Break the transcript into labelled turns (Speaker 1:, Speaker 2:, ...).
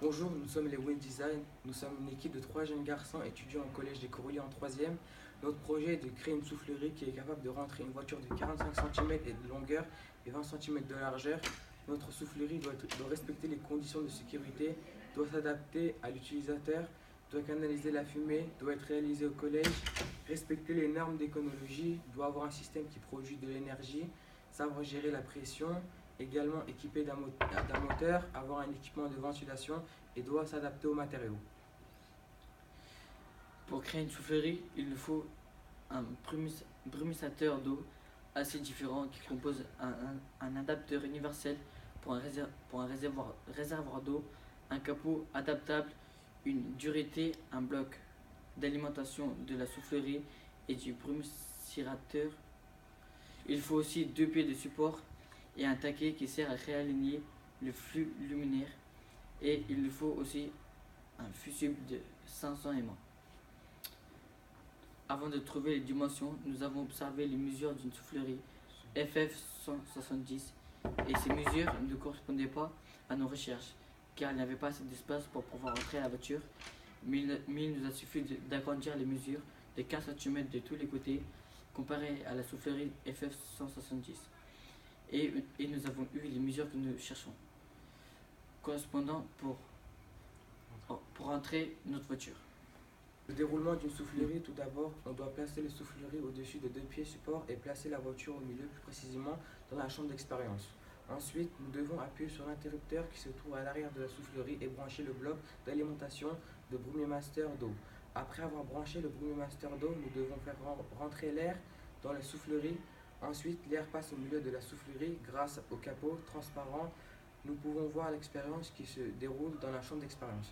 Speaker 1: Bonjour, nous sommes les Wind Design. Nous sommes une équipe de trois jeunes garçons étudiant au collège des Corolliers en troisième. Notre projet est de créer une soufflerie qui est capable de rentrer une voiture de 45 cm de longueur et 20 cm de largeur. Notre soufflerie doit respecter les conditions de sécurité, doit s'adapter à l'utilisateur, doit canaliser la fumée, doit être réalisée au collège, respecter les normes d'éconologie, doit avoir un système qui produit de l'énergie, savoir gérer la pression, également équipé d'un moteur, avoir un équipement de ventilation et doit s'adapter aux matériaux.
Speaker 2: Pour créer une soufflerie, il nous faut un brumissateur d'eau assez différent qui compose un adapteur universel pour un réservoir d'eau, un capot adaptable, une dureté, un bloc d'alimentation de la soufflerie et du brumissateur. Il faut aussi deux pieds de support et un taquet qui sert à réaligner le flux luminaire. Et il nous faut aussi un fusible de 500 aimants. Avant de trouver les dimensions, nous avons observé les mesures d'une soufflerie FF170 et ces mesures ne correspondaient pas à nos recherches car il n'y avait pas assez d'espace pour pouvoir entrer à la voiture, mais il nous a suffi d'agrandir les mesures de 15 cm de tous les côtés comparé à la soufflerie FF170 et nous avons eu les mesures que nous cherchons correspondant pour entrer notre voiture.
Speaker 1: Le déroulement d'une soufflerie, tout d'abord, on doit placer les souffleries au-dessus de deux pieds support et placer la voiture au milieu, plus précisément dans la chambre d'expérience. Ensuite, nous devons appuyer sur l'interrupteur qui se trouve à l'arrière de la soufflerie et brancher le bloc d'alimentation de Brumimaster d'eau. Après avoir branché le Brumimaster d'eau, nous devons faire rentrer l'air dans la soufflerie. Ensuite, l'air passe au milieu de la soufflerie grâce au capot transparent. Nous pouvons voir l'expérience qui se déroule dans la chambre d'expérience.